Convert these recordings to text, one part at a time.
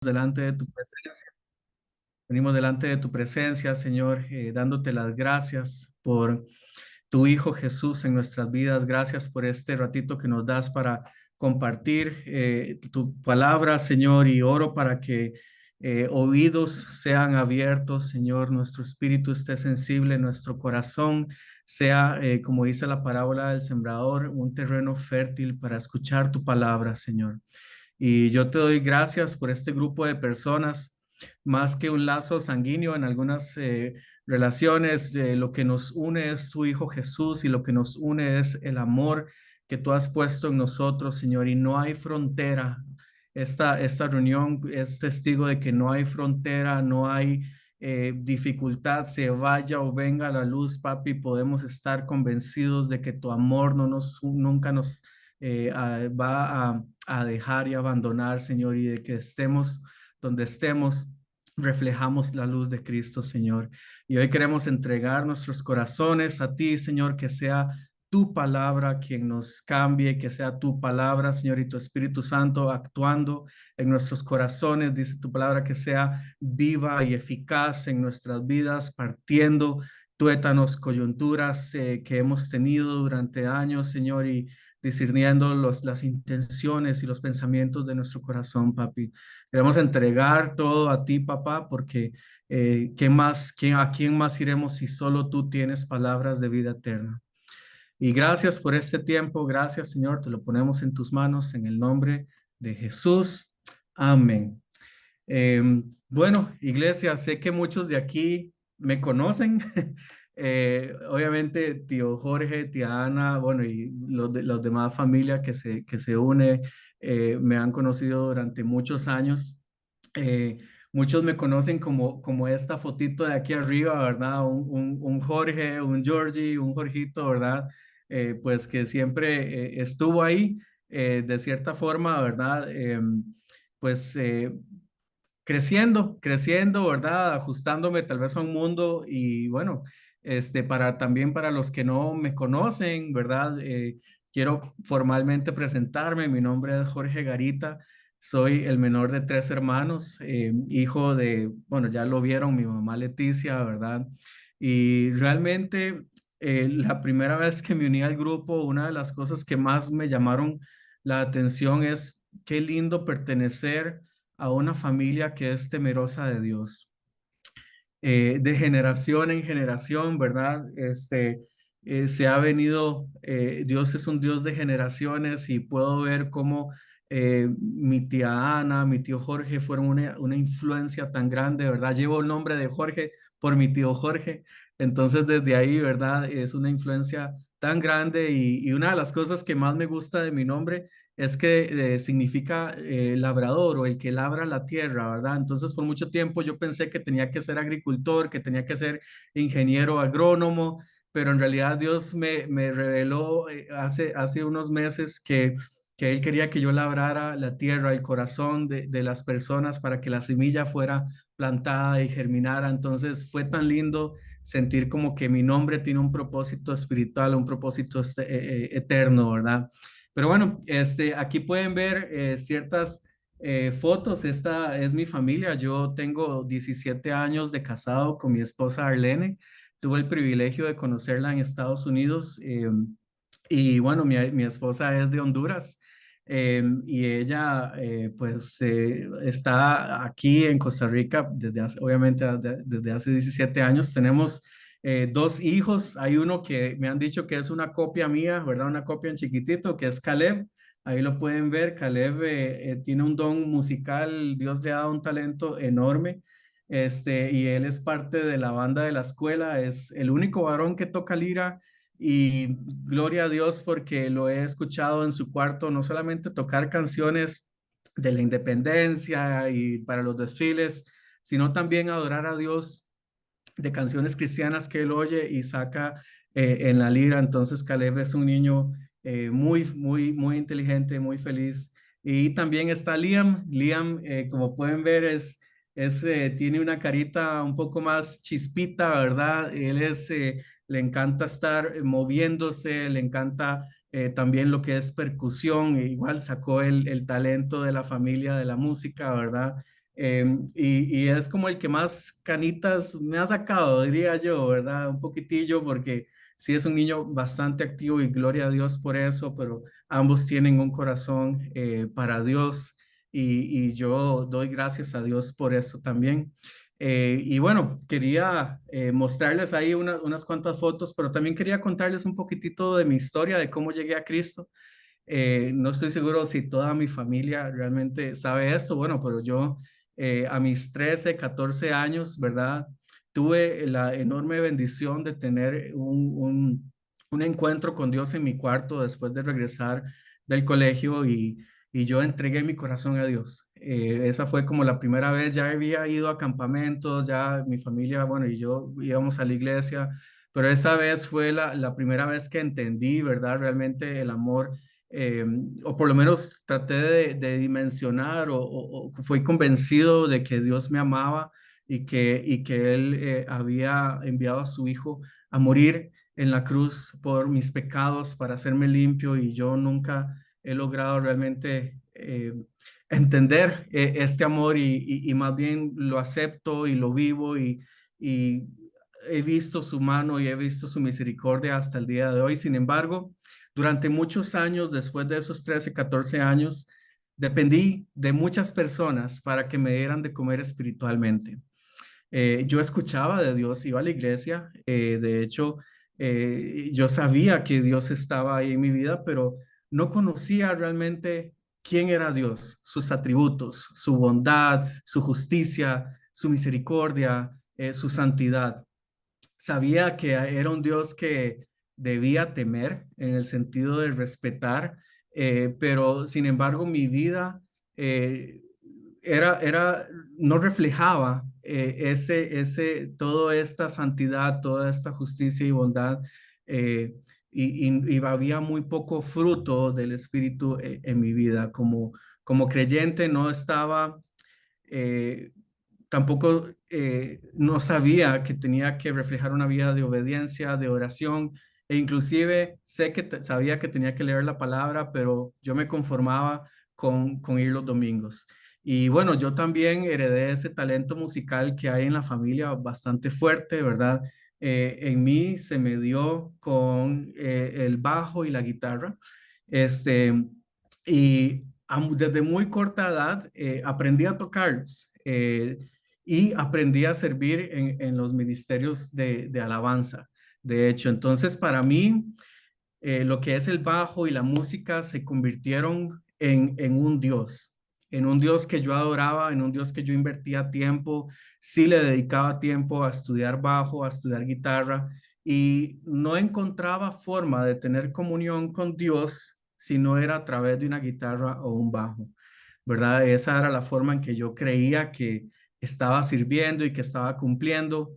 delante de tu presencia. Venimos delante de tu presencia, Señor, dándote las gracias por tu Hijo Jesús en nuestras vidas. Gracias por este ratito que nos das para compartir tu palabra, Señor, y oro para que oídos sean abiertos, Señor, nuestro espíritu esté sensible, nuestro corazón sea, como dice la parábola del sembrador, un terreno fértil para escuchar tu palabra, Señor. Y yo te doy gracias por este grupo de personas, más que un lazo sanguíneo en algunas relaciones, lo que nos une es tu Hijo Jesús y lo que nos une es el amor que tú has puesto en nosotros, Señor, y no hay frontera. Esta reunión es testigo de que no hay frontera, no hay dificultad, se vaya o venga la luz, papi, podemos estar convencidos de que tu amor nunca nos va a dejar y abandonar, Señor, y de que estemos donde estemos, reflejamos la luz de Cristo, Señor. Y hoy queremos entregar nuestros corazones a ti, Señor, que sea tu palabra quien nos cambie, que sea tu palabra, Señor, y tu Espíritu Santo actuando en nuestros corazones. Dice tu palabra que sea viva y eficaz en nuestras vidas, partiendo tuétanos, coyunturas que hemos tenido durante años, Señor, y discerniendo las intenciones y los pensamientos de nuestro corazón, papi. Queremos entregar todo a ti, papá, porque a quién más iremos si solo tú tienes palabras de vida eterna? Y gracias por este tiempo, gracias, Señor, te lo ponemos en tus manos en el nombre de Jesús. Amén. Bueno, iglesia, sé que muchos de aquí me conocen. Obviamente, tío Jorge, tía Ana, bueno, y los demás familia que se une, me han conocido durante muchos años. Muchos me conocen como esta fotito de aquí arriba, ¿verdad? Un Jorge, un Georgie, un Jorgito, ¿verdad? Pues que siempre estuvo ahí, de cierta forma, ¿verdad? Pues creciendo, ¿verdad? Ajustándome tal vez a un mundo y bueno, también para los que no me conocen, ¿verdad? Quiero formalmente presentarme. Mi nombre es Jorge Garita. Soy el menor de tres hermanos, hijo de, bueno, ya lo vieron, mi mamá Leticia, ¿verdad? Y realmente la primera vez que me uní al grupo, una de las cosas que más me llamaron la atención es qué lindo pertenecer a una familia que es temerosa de Dios, de generación en generación, ¿verdad? Se ha venido, Dios es un Dios de generaciones y puedo ver cómo mi tía Ana, mi tío Jorge fueron una influencia tan grande, ¿verdad? Llevo el nombre de Jorge por mi tío Jorge, entonces desde ahí, ¿verdad? Es una influencia tan grande y una de las cosas que más me gusta de mi nombre es que significa labrador o el que labra la tierra, ¿verdad? Entonces, por mucho tiempo yo pensé que tenía que ser agricultor, que tenía que ser ingeniero agrónomo, pero en realidad Dios me reveló hace unos meses que Él quería que yo labrara la tierra, el corazón de las personas para que la semilla fuera plantada y germinara. Entonces, fue tan lindo sentir como que mi nombre tiene un propósito espiritual, un propósito eterno, ¿verdad? Pero bueno, aquí pueden ver ciertas fotos. Esta es mi familia. Yo tengo 17 años de casado con mi esposa Arlene. Tuve el privilegio de conocerla en Estados Unidos. Y bueno, mi esposa es de Honduras. Y ella pues está aquí en Costa Rica obviamente desde hace 17 años. Tenemos dos hijos. Hay uno que me han dicho que es una copia mía, ¿verdad? Una copia en chiquitito, que es Caleb. Ahí lo pueden ver. Caleb tiene un don musical. Dios le ha dado un talento enorme. Y él es parte de la banda de la escuela. Es el único varón que toca lira y gloria a Dios porque lo he escuchado en su cuarto, no solamente tocar canciones de la independencia y para los desfiles, sino también adorar a Dios de canciones cristianas que él oye y saca en la lira. Entonces Caleb es un niño muy inteligente, muy feliz. Y también está Liam. Liam, como pueden ver, tiene una carita un poco más chispita, ¿verdad? Le encanta estar moviéndose, le encanta también lo que es percusión. E igual sacó el talento de la familia de la música, ¿verdad? Y es como el que más canitas me ha sacado, diría yo, ¿verdad? Un poquitillo, porque sí es un niño bastante activo y gloria a Dios por eso, pero ambos tienen un corazón para Dios y yo doy gracias a Dios por eso también. Y bueno, quería mostrarles ahí unas cuantas fotos, pero también quería contarles un poquitito de mi historia, de cómo llegué a Cristo. No estoy seguro si toda mi familia realmente sabe esto, bueno, pero yo a mis 13, 14 años, ¿verdad? Tuve la enorme bendición de tener un encuentro con Dios en mi cuarto después de regresar del colegio y yo entregué mi corazón a Dios. Esa fue como la primera vez, ya había ido a campamentos, ya mi familia, bueno, y yo íbamos a la iglesia, pero esa vez fue la primera vez que entendí, ¿verdad? Realmente el amor eh, o por lo menos traté de dimensionar o fui convencido de que Dios me amaba y que Él había enviado a su Hijo a morir en la cruz por mis pecados para hacerme limpio y yo nunca he logrado realmente entender este amor y más bien lo acepto y lo vivo y he visto su mano y he visto su misericordia hasta el día de hoy. Sin embargo, durante muchos años, después de esos 13, 14 años, dependí de muchas personas para que me dieran de comer espiritualmente. Yo escuchaba de Dios, iba a la iglesia, de hecho, yo sabía que Dios estaba ahí en mi vida, pero no conocía realmente quién era Dios, sus atributos, su bondad, su justicia, su misericordia, su santidad. Sabía que era un Dios que debía temer en el sentido de respetar, pero sin embargo mi vida eh, no reflejaba toda esta santidad, toda esta justicia y bondad, eh, y había muy poco fruto del Espíritu en mi vida. Como creyente no estaba eh, tampoco no sabía que tenía que reflejar una vida de obediencia, de oración, e inclusive sé que sabía que tenía que leer la palabra, pero yo me conformaba con ir los domingos. Y bueno, yo también heredé ese talento musical que hay en la familia bastante fuerte, ¿verdad? En mí se me dio con el bajo y la guitarra. Este, y desde muy corta edad aprendí a tocarlos. Y aprendí a servir en los ministerios de alabanza. De hecho, entonces para mí lo que es el bajo y la música se convirtieron en un Dios que yo adoraba, en un Dios que yo invertía tiempo, sí le dedicaba tiempo a estudiar bajo, a estudiar guitarra y no encontraba forma de tener comunión con Dios si no era a través de una guitarra o un bajo, ¿verdad? Esa era la forma en que yo creía que estaba sirviendo y que estaba cumpliendo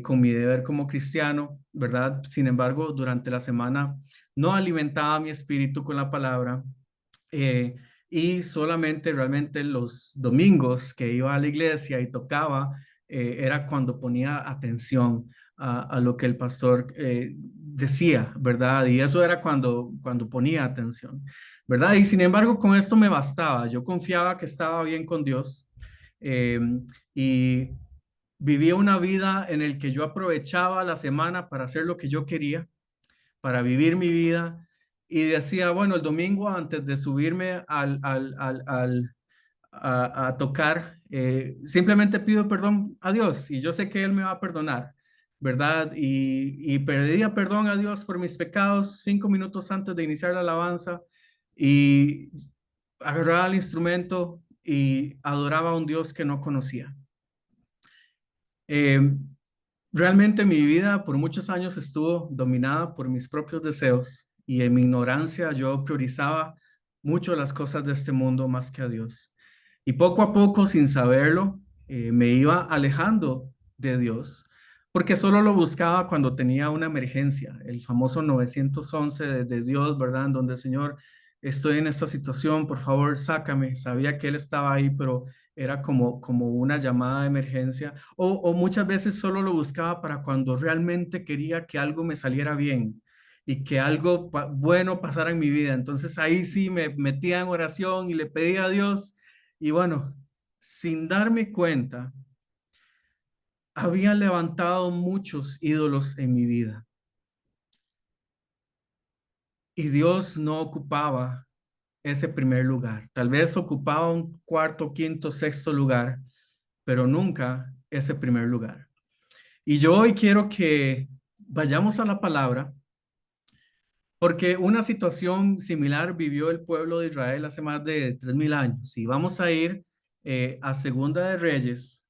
con mi deber como cristiano, ¿verdad? Sin embargo, durante la semana no alimentaba mi espíritu con la palabra eh, y solamente realmente los domingos que iba a la iglesia y tocaba era cuando ponía atención a lo que el pastor decía, ¿verdad? Y eso era cuando ponía atención, ¿verdad? Y sin embargo, con esto me bastaba. Yo confiaba que estaba bien con Dios eh, y vivía una vida en el que yo aprovechaba la semana para hacer lo que yo quería, para vivir mi vida y decía, bueno, el domingo antes de subirme a tocar, simplemente pido perdón a Dios y yo sé que Él me va a perdonar, ¿verdad? Y pedía perdón a Dios por mis pecados 5 minutos antes de iniciar la alabanza y agarraba el instrumento y adoraba a un Dios que no conocía. Eh, Realmente mi vida por muchos años estuvo dominada por mis propios deseos y en mi ignorancia yo priorizaba mucho las cosas de este mundo más que a Dios. Y poco a poco, sin saberlo, me iba alejando de Dios, porque solo lo buscaba cuando tenía una emergencia, el famoso 911 de Dios, ¿verdad? En donde, Señor, estoy en esta situación, por favor, sácame. Sabía que Él estaba ahí, pero era como una llamada de emergencia o muchas veces solo lo buscaba para cuando realmente quería que algo me saliera bien y que algo bueno pasara en mi vida. Entonces ahí sí me metía en oración y le pedía a Dios y bueno, sin darme cuenta, había levantado muchos ídolos en mi vida. Y Dios no ocupaba ese primer lugar. Tal vez ocupaba un cuarto, quinto, sexto lugar, pero nunca ese primer lugar. Y yo hoy quiero que vayamos a la palabra, porque una situación similar vivió el pueblo de Israel hace más de 3000 años. Y vamos a ir a Segunda de Reyes,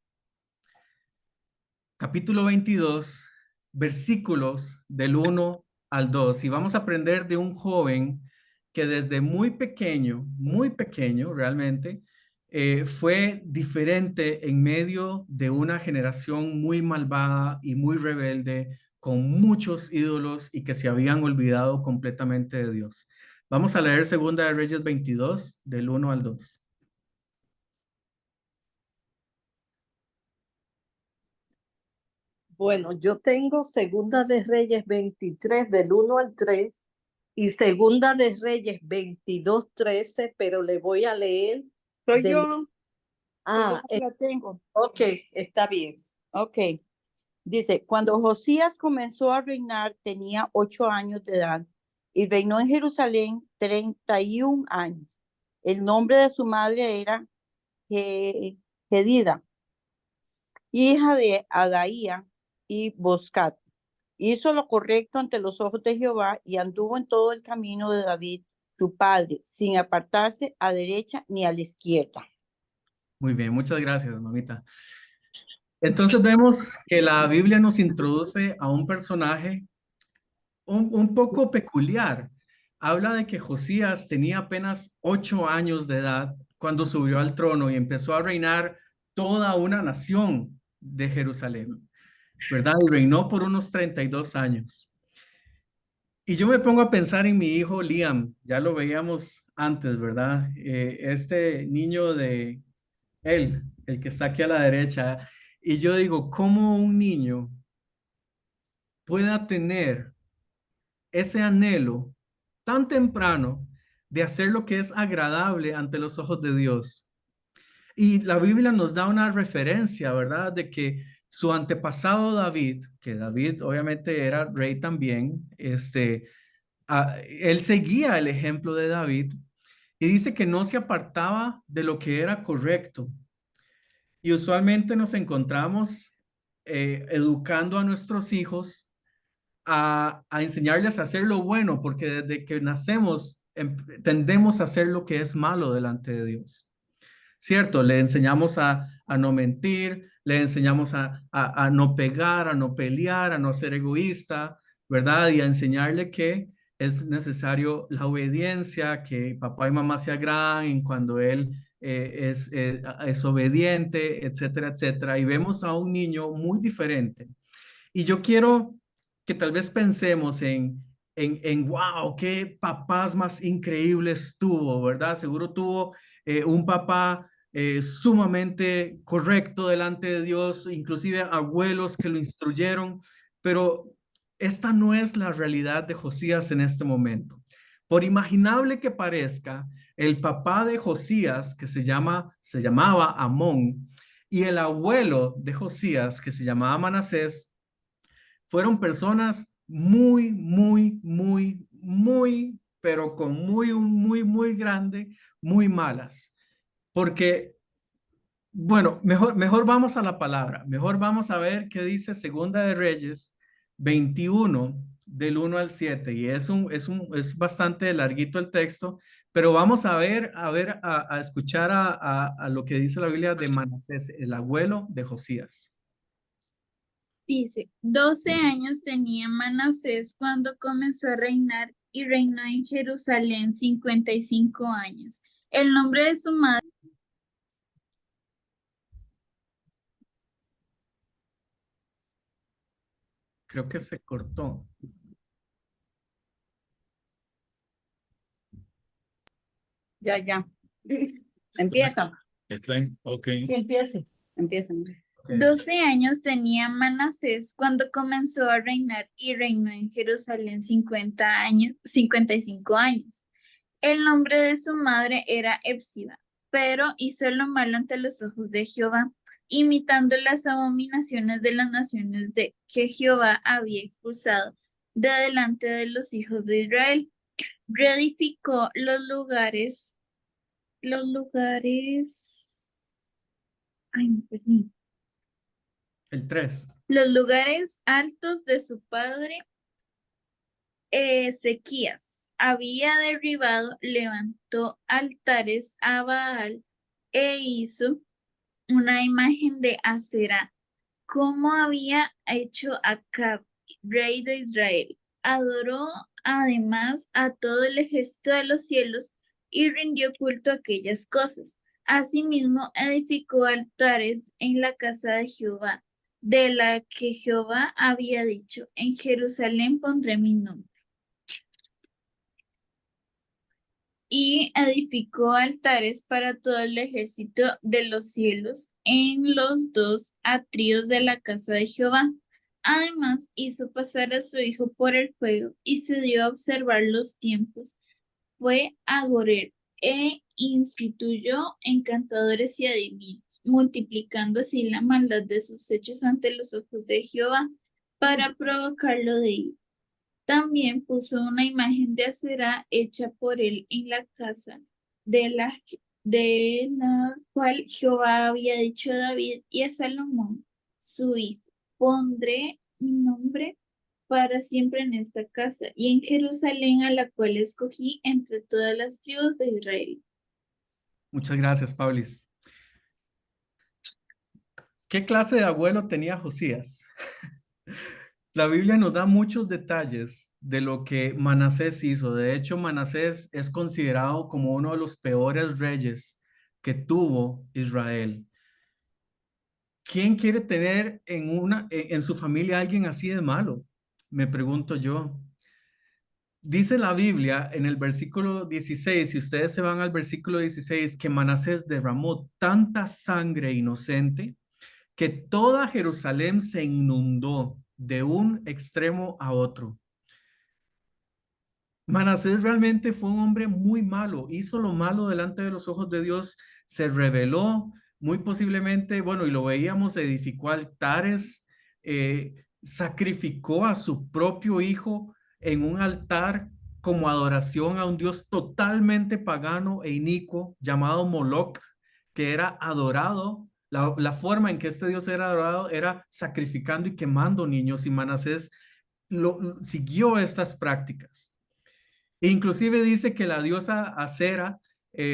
capítulo 22, versículos del 1 al 2. Y vamos a aprender de un joven que desde muy pequeño realmente, fue diferente en medio de una generación muy malvada y muy rebelde, con muchos ídolos y que se habían olvidado completamente de Dios. Vamos a leer Segunda de Reyes 22, del 1 al 2. Bueno, yo tengo Segunda de Reyes 23 del 1 al 3 y Segunda de Reyes 22, 13, pero le voy a leer Soy del... yo, Ah, yo la tengo. ok, está bien. Ok. Dice, cuando Josías comenzó a reinar, tenía 8 años de edad y reinó en Jerusalén 31 años. El nombre de su madre era Gedida, hija de Adaía y Boscat. Hizo lo correcto ante los ojos de Jehová y anduvo en todo el camino de David, su padre, sin apartarse a derecha ni a la izquierda. Muy bien, muchas gracias, mamita. Entonces vemos que la Biblia nos introduce a un personaje un poco peculiar. Habla de que Josías tenía apenas 8 años de edad cuando subió al trono y empezó a reinar toda una nación de Jerusalén, ¿verdad? Y reinó por unos 32 años. Y yo me pongo a pensar en mi hijo Liam, ya lo veíamos antes, ¿verdad? Este niño de él, el que está aquí a la derecha. Y yo digo, ¿cómo un niño pueda tener ese anhelo tan temprano de hacer lo que es agradable ante los ojos de Dios? Y la Biblia nos da una referencia, ¿verdad? De que su antepasado David, que David obviamente era rey también, él seguía el ejemplo de David y dice que no se apartaba de lo que era correcto. Y usualmente nos encontramos educando a nuestros hijos a enseñarles a hacer lo bueno, porque desde que nacemos tendemos a hacer lo que es malo delante de Dios. ¿Cierto? Le enseñamos a no mentir, le enseñamos a no pegar, a no pelear, a no ser egoísta, ¿verdad? Y a enseñarle que es necesario la obediencia, que papá y mamá se agraden cuando él es obediente, etcétera, etcétera. Y vemos a un niño muy diferente. Y yo quiero que tal vez pensemos en wow, qué papás más increíbles tuvo, ¿verdad? Seguro tuvo un papá sumamente correcto delante de Dios, inclusive abuelos que lo instruyeron, pero esta no es la realidad de Josías en este momento. Por imaginable que parezca, el papá de Josías, que se llamaba Amón, y el abuelo de Josías, que se llamaba Manasés, fueron personas pero con muy grande, muy malas. Porque, bueno, mejor vamos a la palabra, mejor vamos a ver qué dice Segunda de Reyes 21, del 1 al 7. Y es bastante larguito el texto, pero vamos a escuchar a lo que dice la Biblia de Manasés, el abuelo de Josías. Dice, 12 años tenía Manasés cuando comenzó a reinar y reinó en Jerusalén 55 años. El nombre de su madre. Creo que se cortó. Ya. Empieza. Explain. Ok. Sí, empiece. Empieza. Okay. 12 años tenía Manasés cuando comenzó a reinar y reinó en Jerusalén 55 años. El nombre de su madre era Epsiba, pero hizo lo malo ante los ojos de Jehová, imitando las abominaciones de las naciones de que Jehová había expulsado de delante de los hijos de Israel. Reedificó ay, me perdí. El 3. Los lugares altos de su padre Ezequías había derribado, levantó altares a Baal e hizo una imagen de Aserá, como había hecho Acab, rey de Israel. Adoró además a todo el ejército de los cielos y rindió culto a aquellas cosas. Asimismo, edificó altares en la casa de Jehová, de la que Jehová había dicho, en Jerusalén pondré mi nombre. Y edificó altares para todo el ejército de los cielos en los dos atrios de la casa de Jehová. Además, hizo pasar a su hijo por el fuego y se dio a observar los tiempos. Fue agorero e instituyó encantadores y adivinos, multiplicando así la maldad de sus hechos ante los ojos de Jehová para provocarlo de ira. También puso una imagen de Aserá hecha por él en la casa de la cual Jehová había dicho a David y a Salomón, su hijo, pondré mi nombre para siempre en esta casa y en Jerusalén, a la cual escogí entre todas las tribus de Israel. Muchas gracias, Paulis. ¿Qué clase de abuelo tenía Josías? La Biblia nos da muchos detalles de lo que Manasés hizo. De hecho, Manasés es considerado como uno de los peores reyes que tuvo Israel. ¿Quién quiere tener en su familia a alguien así de malo? Me pregunto yo. Dice la Biblia en el versículo 16, si ustedes se van al versículo 16, que Manasés derramó tanta sangre inocente que toda Jerusalén se inundó de un extremo a otro. Manasés realmente fue un hombre muy malo, hizo lo malo delante de los ojos de Dios, se rebeló, muy posiblemente, bueno, y lo veíamos, edificó altares, sacrificó a su propio hijo en un altar como adoración a un Dios totalmente pagano e inicuo llamado Moloch, que era adorado. La forma en que este Dios era adorado era sacrificando y quemando niños, y Manasés siguió estas prácticas. Inclusive dice que la diosa Acera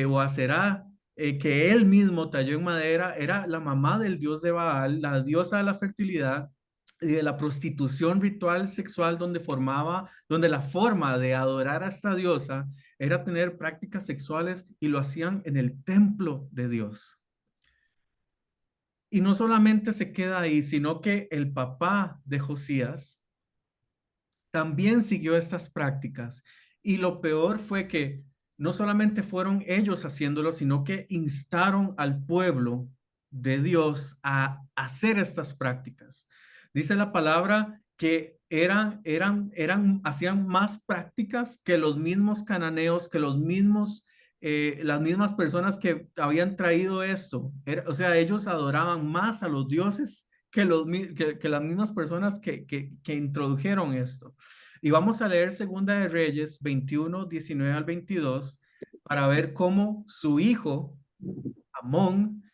o Aserá, que él mismo talló en madera, era la mamá del dios de Baal, la diosa de la fertilidad y de la prostitución ritual sexual, donde la forma de adorar a esta diosa era tener prácticas sexuales, y lo hacían en el templo de Dios. Y no solamente se queda ahí, sino que el papá de Josías también siguió estas prácticas. Y lo peor fue que no solamente fueron ellos haciéndolo, sino que instaron al pueblo de Dios a hacer estas prácticas. Dice la palabra que hacían más prácticas que los mismos cananeos, que las mismas personas que habían traído esto. O sea, ellos adoraban más a los dioses que las mismas personas que introdujeron esto. Y vamos a leer Segunda de Reyes 21, 19 al 22 para ver cómo su hijo, Amón,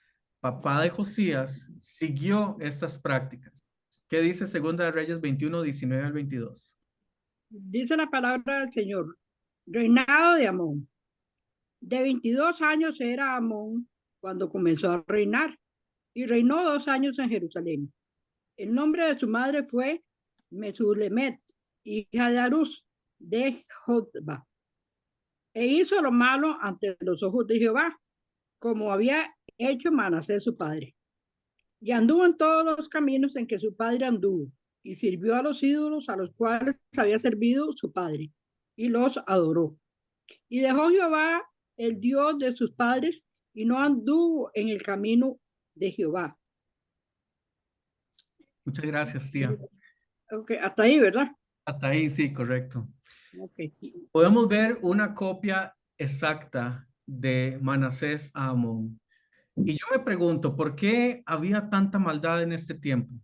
papá de Josías, siguió estas prácticas. ¿Qué dice Segunda de Reyes 21, 19 al 22? Dice la palabra del Señor. Reinado de Amón. De 22 años era Amón cuando comenzó a reinar, y reinó 2 años en Jerusalén. El nombre de su madre fue Mesulemet, hija de Arús, de Jotba. E hizo lo malo ante los ojos de Jehová, como había hecho Manasés su padre. Y anduvo en todos los caminos en que su padre anduvo, y sirvió a los ídolos a los cuales había servido su padre, y los adoró. Y dejó Jehová el Dios de sus padres, y no anduvo en el camino de Jehová. Muchas gracias, tía. Okay, hasta ahí, ¿verdad? Hasta ahí, sí, correcto. Okay. Podemos ver una copia exacta de Manasés a Amón. Y yo me pregunto, ¿por qué había tanta maldad en este tiempo?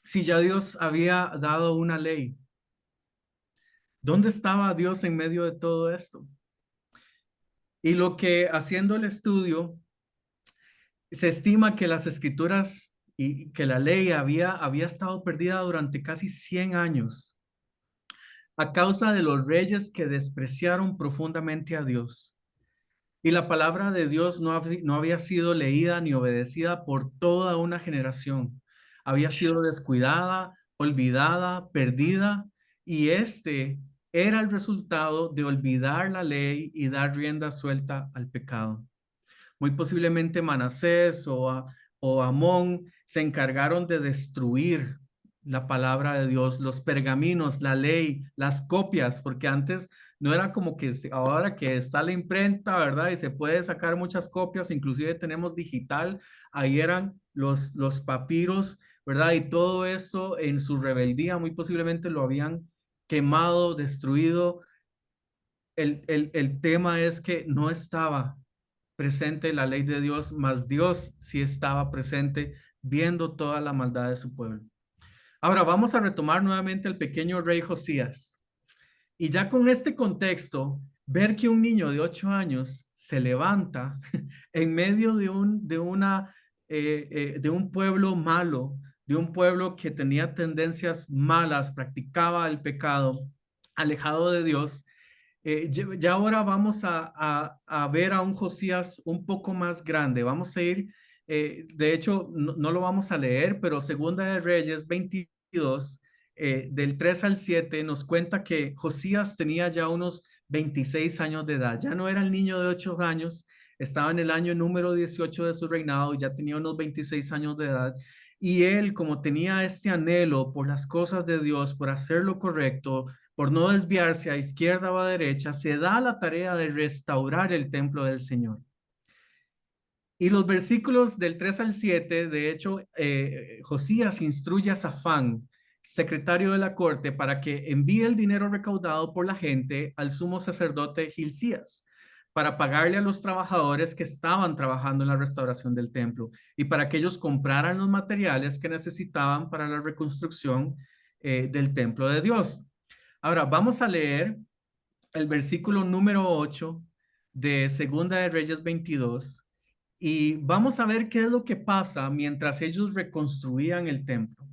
Si ya Dios había dado una ley, ¿dónde estaba Dios en medio de todo esto? Y lo que haciendo el estudio, se estima que las escrituras y que la ley había estado perdida durante casi 100 años a causa de los reyes que despreciaron profundamente a Dios. Y la palabra de Dios no había sido leída ni obedecida por toda una generación. Había sido descuidada, olvidada, perdida, y este era el resultado de olvidar la ley y dar rienda suelta al pecado. Muy posiblemente Manasés o Amón se encargaron de destruir la palabra de Dios, los pergaminos, la ley, las copias, porque antes no era como que ahora que está la imprenta, ¿verdad? Y se puede sacar muchas copias, inclusive tenemos digital, ahí eran los papiros, ¿verdad? Y todo esto en su rebeldía muy posiblemente lo habían quemado, destruido. El tema es que no estaba presente la ley de Dios, mas Dios sí estaba presente viendo toda la maldad de su pueblo. Ahora vamos a retomar nuevamente al pequeño rey Josías. Y ya con este contexto, ver que un niño de 8 años se levanta en medio de un pueblo malo, de un pueblo que tenía tendencias malas, practicaba el pecado, alejado de Dios. Ya ahora vamos a ver a un Josías un poco más grande. Vamos a ir, de hecho, no lo vamos a leer, pero Segunda de Reyes 22, del 3 al 7, nos cuenta que Josías tenía ya unos 26 años de edad. Ya no era el niño de 8 años, estaba en el año número 18 de su reinado y ya tenía unos 26 años de edad. Y él, como tenía este anhelo por las cosas de Dios, por hacer lo correcto, por no desviarse a izquierda o a derecha, se da la tarea de restaurar el templo del Señor. Y los versículos del 3 al 7, de hecho, Josías instruye a Safán, secretario de la corte, para que envíe el dinero recaudado por la gente al sumo sacerdote Hilcías, para pagarle a los trabajadores que estaban trabajando en la restauración del templo y para que ellos compraran los materiales que necesitaban para la reconstrucción del templo de Dios. Ahora, vamos a leer el versículo número 8 de Segunda de Reyes 22 y vamos a ver qué es lo que pasa mientras ellos reconstruían el templo.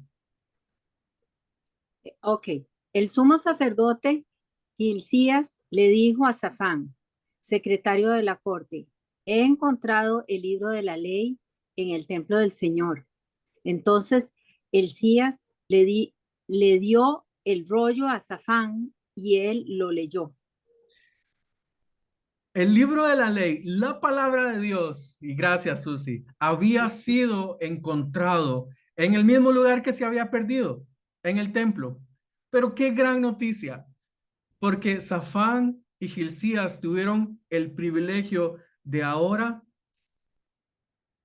Ok, el sumo sacerdote Hilcías le dijo a Safán, secretario de la corte, he encontrado el libro de la ley en el templo del Señor. Entonces, Hilcías le dio el rollo a Safán y él lo leyó. El libro de la ley, la palabra de Dios, y gracias Susi, había sido encontrado en el mismo lugar que se había perdido, en el templo. Pero qué gran noticia, porque Safán y Hilcías tuvieron el privilegio de ahora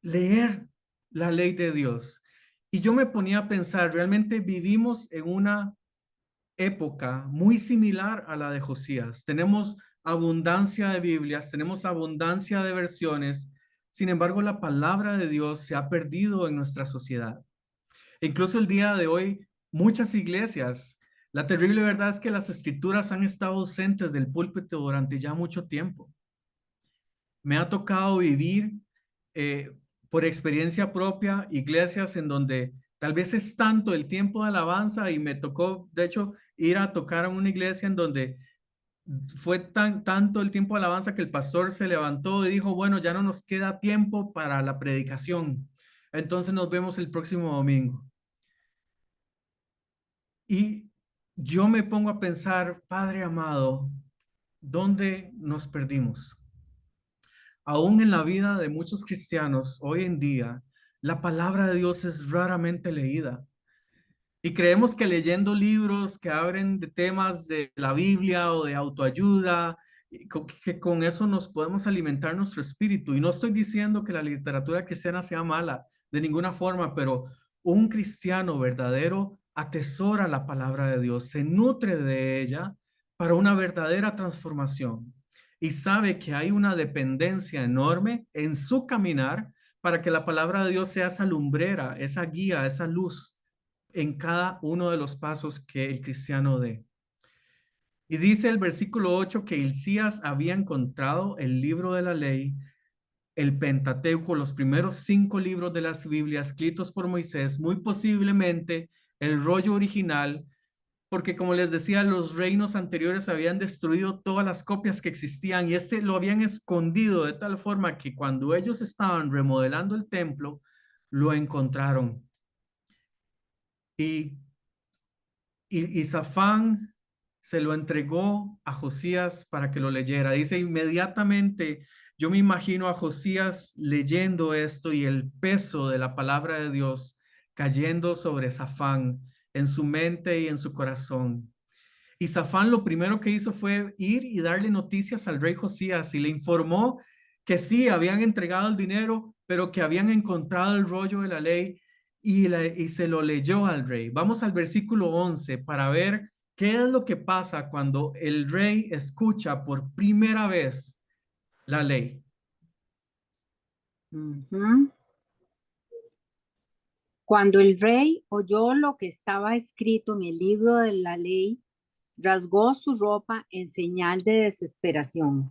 leer la ley de Dios. Y yo me ponía a pensar, realmente vivimos en una época muy similar a la de Josías. Tenemos abundancia de Biblias, tenemos abundancia de versiones. Sin embargo, la palabra de Dios se ha perdido en nuestra sociedad. Incluso el día de hoy, muchas iglesias, la terrible verdad es que las escrituras han estado ausentes del púlpito durante ya mucho tiempo. Me ha tocado vivir por experiencia propia iglesias en donde tal vez es tanto el tiempo de alabanza y me tocó, de hecho, ir a tocar a una iglesia en donde fue tanto el tiempo de alabanza que el pastor se levantó y dijo, bueno, ya no nos queda tiempo para la predicación. Entonces nos vemos el próximo domingo. Y yo me pongo a pensar, Padre amado, ¿dónde nos perdimos? Aún en la vida de muchos cristianos hoy en día, la palabra de Dios es raramente leída. Y creemos que leyendo libros que abren de temas de la Biblia o de autoayuda, que con eso nos podemos alimentar nuestro espíritu. Y no estoy diciendo que la literatura cristiana sea mala de ninguna forma, pero un cristiano verdadero atesora la palabra de Dios, se nutre de ella para una verdadera transformación. y sabe que hay una dependencia enorme en su caminar para que la palabra de Dios sea esa lumbrera, esa guía, esa luz en cada uno de los pasos que el cristiano dé. Y dice el versículo 8 que Hilcías había encontrado el libro de la ley, el Pentateuco, los primeros 5 libros de las Biblias escritos por Moisés, muy posiblemente el rollo original, porque como les decía, los reinos anteriores habían destruido todas las copias que existían y este lo habían escondido de tal forma que cuando ellos estaban remodelando el templo, lo encontraron. Y Safán se lo entregó a Josías para que lo leyera. Dice inmediatamente, yo me imagino a Josías leyendo esto y el peso de la palabra de Dios cayendo sobre Safán en su mente y en su corazón. Y Safán lo primero que hizo fue ir y darle noticias al rey Josías y le informó que sí, habían entregado el dinero, pero que habían encontrado el rollo de la ley y se lo leyó al rey. Vamos al versículo 11 para ver qué es lo que pasa cuando el rey escucha por primera vez la ley. Ujú. Cuando el rey oyó lo que estaba escrito en el libro de la ley, rasgó su ropa en señal de desesperación.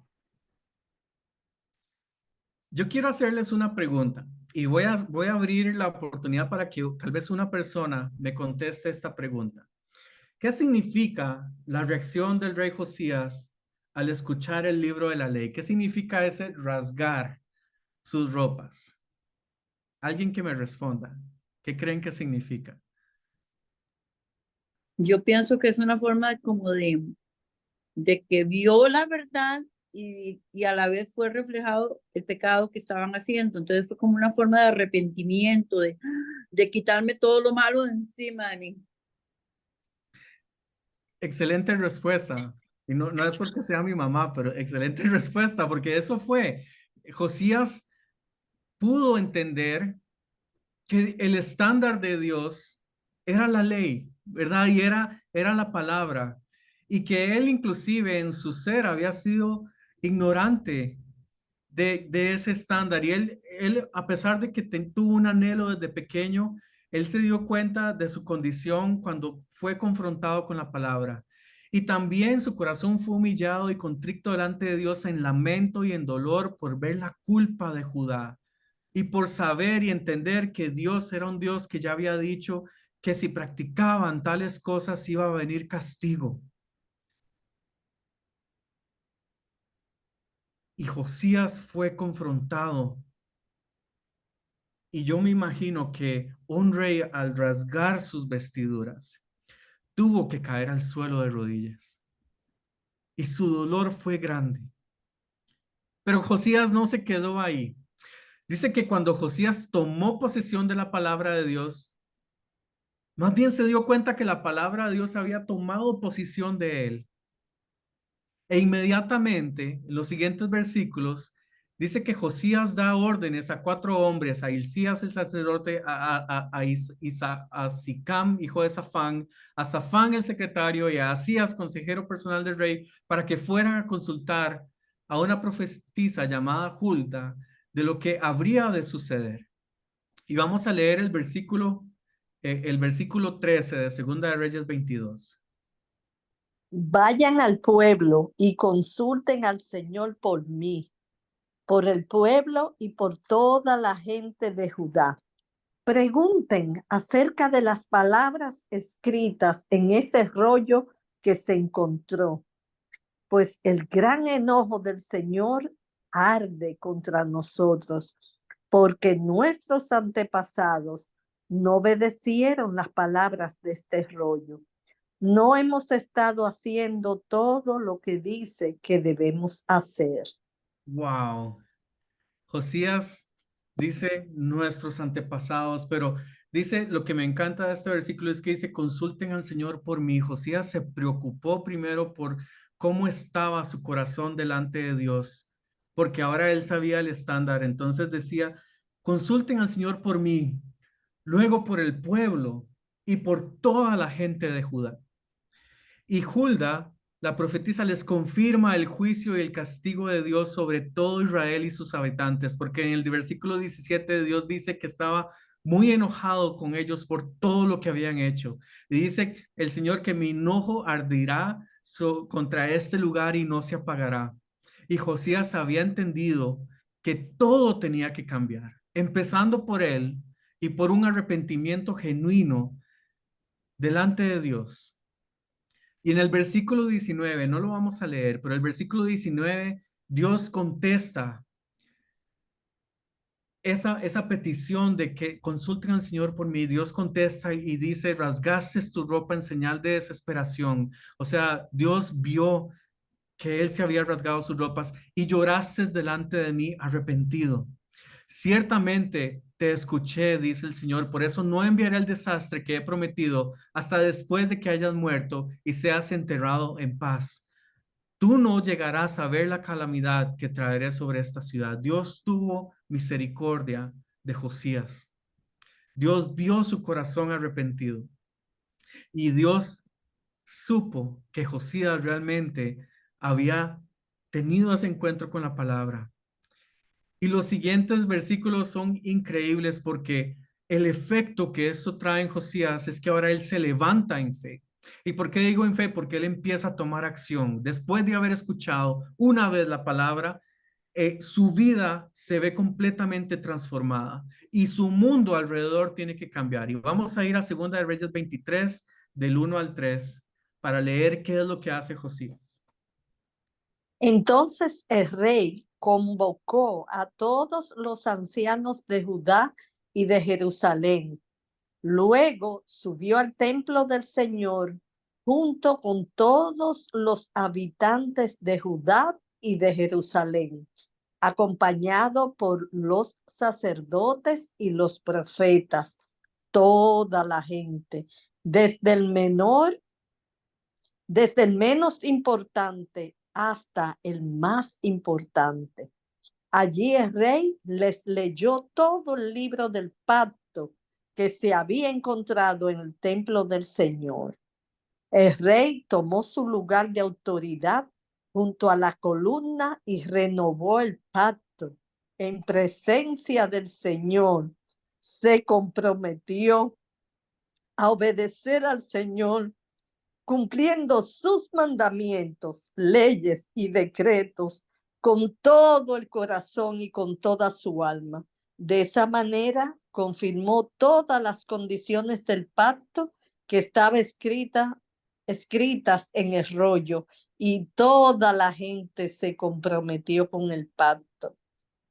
Yo quiero hacerles una pregunta y voy a abrir la oportunidad para que tal vez una persona me conteste esta pregunta. ¿Qué significa la reacción del rey Josías al escuchar el libro de la ley? ¿Qué significa ese rasgar sus ropas? Alguien que me responda. ¿Qué creen que significa? Yo pienso que es una forma como de que vio la verdad y a la vez fue reflejado el pecado que estaban haciendo. Entonces fue como una forma de arrepentimiento, de quitarme todo lo malo de encima de mí. Excelente respuesta. Y no es porque sea mi mamá, pero excelente respuesta, porque eso fue. Josías pudo entender que el estándar de Dios era la ley, ¿verdad? Y era la palabra. Y que él inclusive en su ser había sido ignorante de ese estándar. Y él, a pesar de que tuvo un anhelo desde pequeño, él se dio cuenta de su condición cuando fue confrontado con la palabra. Y también su corazón fue humillado y contrito delante de Dios en lamento y en dolor por ver la culpa de Judá y por saber y entender que Dios era un Dios que ya había dicho que si practicaban tales cosas iba a venir castigo. Y Josías fue confrontado. Y yo me imagino que un rey al rasgar sus vestiduras tuvo que caer al suelo de rodillas. Y su dolor fue grande. Pero Josías no se quedó ahí. Dice que cuando Josías tomó posesión de la palabra de Dios, más bien se dio cuenta que la palabra de Dios había tomado posesión de él. E inmediatamente, en los siguientes versículos, dice que Josías da órdenes a 4 hombres, a Hilcías el sacerdote, a Sicam, hijo de Safán, a Safán el secretario y a Asías, consejero personal del rey, para que fueran a consultar a una profetisa llamada Hulda de lo que habría de suceder. Y vamos a leer el versículo 13 de Segunda de Reyes 22. Vayan al pueblo y consulten al Señor por mí, por el pueblo y por toda la gente de Judá. Pregunten acerca de las palabras escritas en ese rollo que se encontró, pues el gran enojo del Señor arde contra nosotros, porque nuestros antepasados no obedecieron las palabras de este rollo. No hemos estado haciendo todo lo que dice que debemos hacer. Wow. Josías dice nuestros antepasados, pero dice lo que me encanta de este versículo es que dice consulten al Señor por mí. Josías se preocupó primero por cómo estaba su corazón delante de Dios, porque ahora él sabía el estándar. Entonces decía, consulten al Señor por mí, luego por el pueblo y por toda la gente de Judá. Y Hulda la profetisa les confirma el juicio y el castigo de Dios sobre todo Israel y sus habitantes, porque en el versículo 17 Dios dice que estaba muy enojado con ellos por todo lo que habían hecho. Y dice el Señor que mi enojo ardirá contra este lugar y no se apagará. Y Josías había entendido que todo tenía que cambiar, empezando por él y por un arrepentimiento genuino delante de Dios. Y en el versículo 19, no lo vamos a leer, pero el versículo 19, Dios contesta esa petición de que consulten al Señor por mí. Dios contesta y dice, rasgaste tu ropa en señal de desesperación. O sea, Dios vio que él se había rasgado sus ropas y lloraste delante de mí arrepentido. Ciertamente te escuché, dice el Señor, por eso no enviaré el desastre que he prometido hasta después de que hayas muerto y seas enterrado en paz. Tú no llegarás a ver la calamidad que traeré sobre esta ciudad. Dios tuvo misericordia de Josías. Dios vio su corazón arrepentido y Dios supo que Josías realmente había tenido ese encuentro con la palabra. Y los siguientes versículos son increíbles porque el efecto que esto trae en Josías es que ahora él se levanta en fe. ¿Y por qué digo en fe? Porque él empieza a tomar acción. Después de haber escuchado una vez la palabra, su vida se ve completamente transformada y su mundo alrededor tiene que cambiar. Y vamos a ir a 2 de Reyes 23, del 1 al 3, para leer qué es lo que hace Josías. Entonces el rey convocó a todos los ancianos de Judá y de Jerusalén. Luego subió al templo del Señor junto con todos los habitantes de Judá y de Jerusalén, acompañado por los sacerdotes y los profetas, toda la gente, desde el menos importante hasta el más importante. Allí el rey les leyó todo el libro del pacto que se había encontrado en el templo del Señor. El rey tomó su lugar de autoridad junto a la columna y renovó el pacto. En presencia del Señor, se comprometió a obedecer al Señor, cumpliendo sus mandamientos, leyes y decretos con todo el corazón y con toda su alma. De esa manera confirmó todas las condiciones del pacto que estaba escritas en el rollo, y toda la gente se comprometió con el pacto.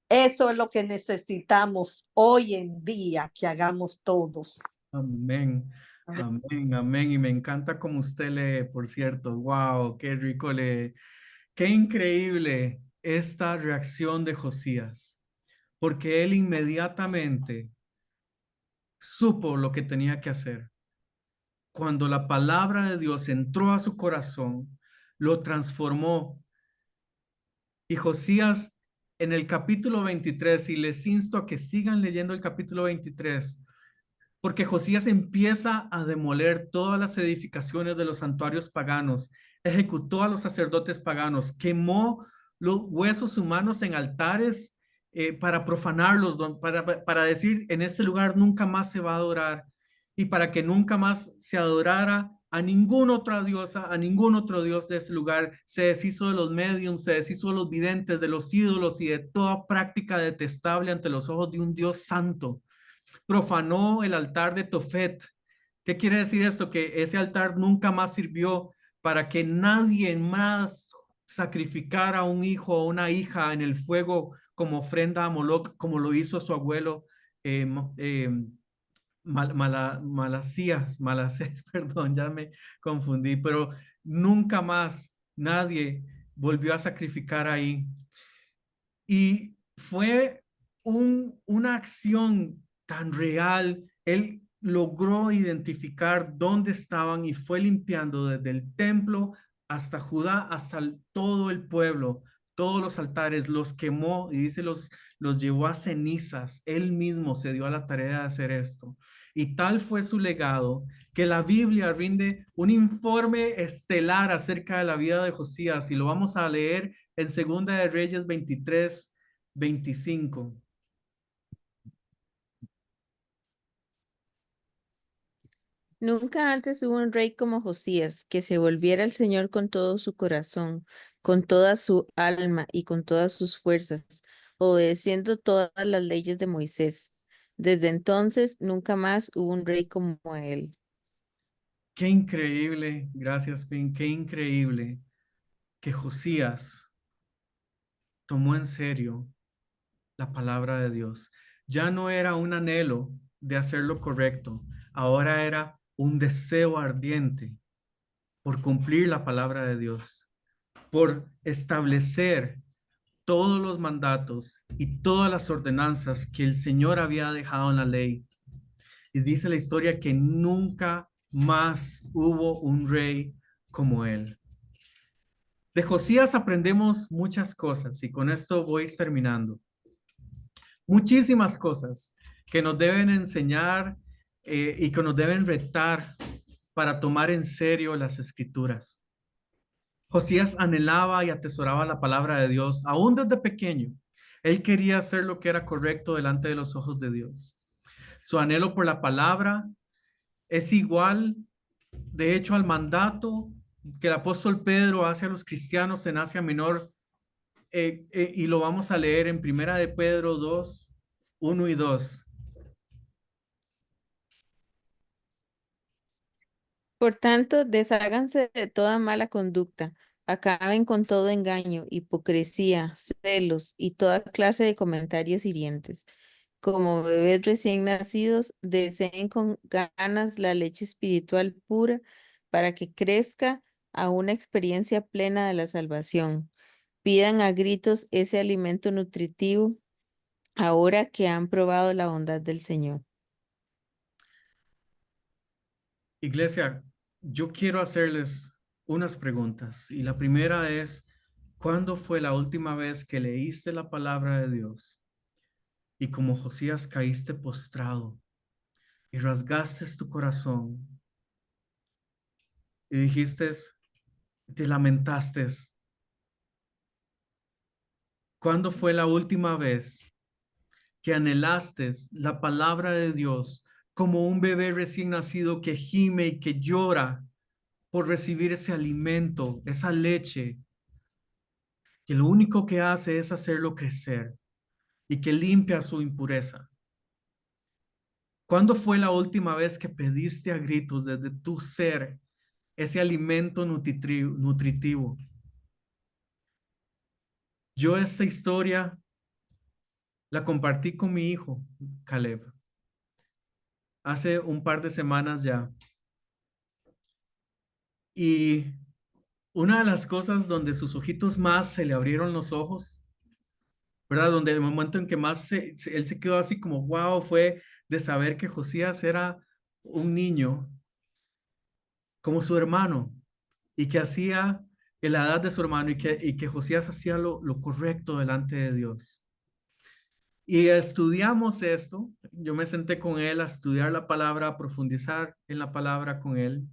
Eso es lo que necesitamos hoy en día que hagamos todos. Amén. Amén, amén. Y me encanta como usted lee, por cierto. Wow, qué rico lee. Qué increíble esta reacción de Josías, porque él inmediatamente supo lo que tenía que hacer. Cuando la palabra de Dios entró a su corazón, lo transformó. Y Josías en el capítulo 23, y les insto a que sigan leyendo el capítulo 23, porque Josías empieza a demoler todas las edificaciones de los santuarios paganos, ejecutó a los sacerdotes paganos, quemó los huesos humanos en altares para profanarlos, para decir, en este lugar nunca más se va a adorar, y para que nunca más se adorara a ninguna otra diosa, a ningún otro dios de ese lugar. Se deshizo de los mediums, se deshizo de los videntes, de los ídolos y de toda práctica detestable ante los ojos de un Dios santo. Profanó el altar de Tofet. ¿Qué quiere decir esto? Que ese altar nunca más sirvió para que nadie más sacrificara a un hijo o una hija en el fuego como ofrenda a Moloch, como lo hizo su abuelo Malasías, perdón, ya me confundí, pero nunca más nadie volvió a sacrificar ahí. Y fue una acción tan real. Él logró identificar dónde estaban y fue limpiando desde el templo hasta Judá, hasta todo el pueblo, todos los altares, los quemó y dice los llevó a cenizas. Él mismo se dio a la tarea de hacer esto. Y tal fue su legado que la Biblia rinde un informe estelar acerca de la vida de Josías y lo vamos a leer en Segunda de Reyes 23-25. Nunca antes hubo un rey como Josías, que se volviera al Señor con todo su corazón, con toda su alma y con todas sus fuerzas, obedeciendo todas las leyes de Moisés. Desde entonces, nunca más hubo un rey como él. Qué increíble, gracias, Pin, qué increíble que Josías tomó en serio la palabra de Dios. Ya no era un anhelo de hacer lo correcto, ahora era un deseo ardiente por cumplir la palabra de Dios, por establecer todos los mandatos y todas las ordenanzas que el Señor había dejado en la ley. Y dice la historia que nunca más hubo un rey como él. De Josías aprendemos muchas cosas y con esto voy a ir terminando. Muchísimas cosas que nos deben enseñar y que nos deben retar para tomar en serio las escrituras. Josías anhelaba y atesoraba la palabra de Dios, aún desde pequeño. Él quería hacer lo que era correcto delante de los ojos de Dios. Su anhelo por la palabra es igual, de hecho, al mandato que el apóstol Pedro hace a los cristianos en Asia Menor, y lo vamos a leer en Primera de Pedro 2, 1 y 2. Por tanto, desháganse de toda mala conducta, acaben con todo engaño, hipocresía, celos y toda clase de comentarios hirientes. Como bebés recién nacidos, deseen con ganas la leche espiritual pura para que crezca a una experiencia plena de la salvación. Pidan a gritos ese alimento nutritivo ahora que han probado la bondad del Señor. Iglesia, yo quiero hacerles unas preguntas y la primera es, ¿cuándo fue la última vez que leíste la palabra de Dios y como Josías caíste postrado y rasgaste tu corazón y dijiste, te lamentaste? ¿Cuándo fue la última vez que anhelaste la palabra de Dios como un bebé recién nacido que gime y que llora por recibir ese alimento, esa leche, que lo único que hace es hacerlo crecer y que limpia su impureza? ¿Cuándo fue la última vez que pediste a gritos desde tu ser ese alimento nutritivo? Yo esta historia la compartí con mi hijo, Caleb, hace un par de semanas ya. Y una de las cosas donde sus ojitos más se le abrieron los ojos, ¿verdad? Donde el momento en que más él se quedó así como, wow, fue de saber que Josías era un niño como su hermano y que hacía en la edad de su hermano y que Josías hacía lo correcto delante de Dios. Y estudiamos esto. Yo me senté con él a estudiar la palabra, a profundizar en la palabra con él.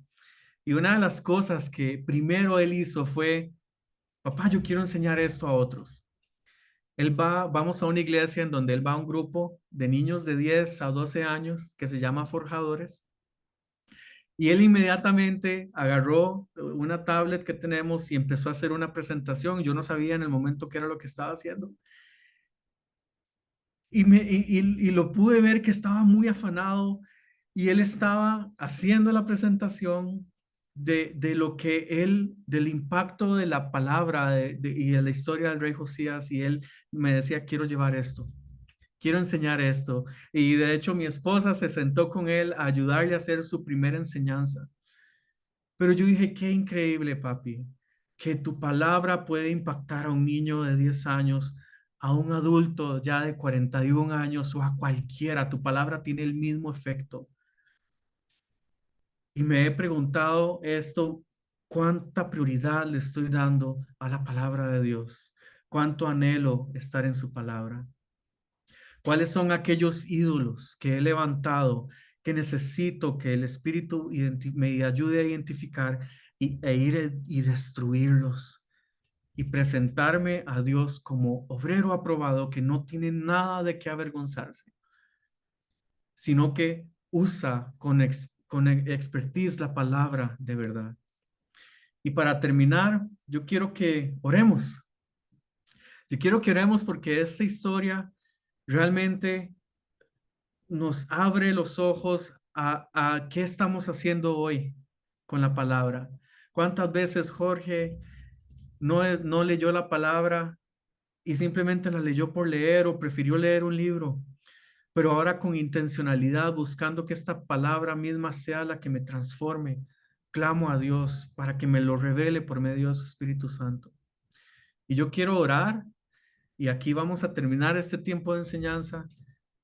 Y una de las cosas que primero él hizo fue, papá, yo quiero enseñar esto a otros. Vamos a una iglesia en donde él va a un grupo de niños de 10 a 12 años que se llama Forjadores. Y él inmediatamente agarró una tablet que tenemos y empezó a hacer una presentación. Yo no sabía en el momento qué era lo que estaba haciendo. Y lo pude ver que estaba muy afanado y él estaba haciendo la presentación de lo que él, del impacto de la palabra y de la historia del rey Josías, y él me decía, quiero llevar esto, quiero enseñar esto. Y de hecho mi esposa se sentó con él a ayudarle a hacer su primera enseñanza. Pero yo dije, qué increíble, papi, que tu palabra puede impactar a un niño de 10 años, a un adulto ya de 41 años o a cualquiera. Tu palabra tiene el mismo efecto. Y me he preguntado esto, ¿cuánta prioridad le estoy dando a la palabra de Dios? cuánto anhelo estar en su palabra. ¿Cuáles son aquellos ídolos que he levantado que necesito que el Espíritu me ayude a identificar e ir y destruirlos? Y presentarme a Dios como obrero aprobado que no tiene nada de qué avergonzarse, sino que usa con expertise la palabra de verdad. Y para terminar, yo quiero que oremos. Yo quiero que oremos porque esta historia realmente nos abre los ojos a qué estamos haciendo hoy con la palabra. ¿Cuántas veces Jorge no leyó la palabra y simplemente la leyó por leer o prefirió leer un libro? Pero ahora con intencionalidad, buscando que esta palabra misma sea la que me transforme, clamo a Dios para que me lo revele por medio de su Espíritu Santo. Y yo quiero orar, y aquí vamos a terminar este tiempo de enseñanza,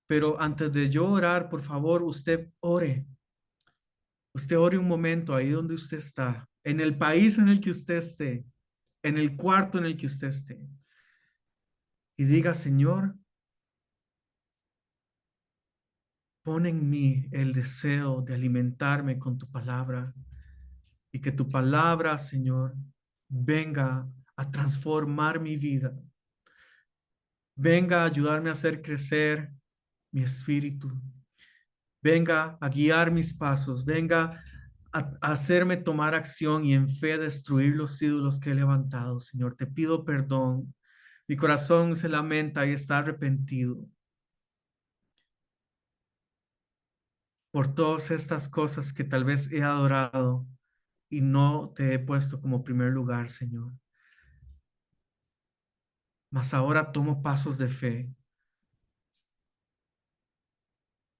pero antes de yo orar, por favor, usted ore. Usted ore un momento ahí donde usted está, en el país en el que usted esté, en el cuarto en el que usted esté. Y diga, Señor, pon en mí el deseo de alimentarme con tu palabra y que tu palabra, Señor, venga a transformar mi vida. Venga a ayudarme a hacer crecer mi espíritu. Venga a guiar mis pasos. Venga a hacerme tomar acción y en fe destruir los ídolos que he levantado. Señor, te pido perdón. Mi corazón se lamenta y está arrepentido por todas estas cosas que tal vez he adorado y no te he puesto como primer lugar, Señor. Mas ahora tomo pasos de fe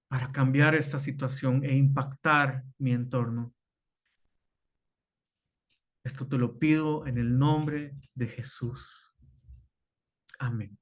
para cambiar esta situación e impactar mi entorno. Esto te lo pido en el nombre de Jesús. Amén.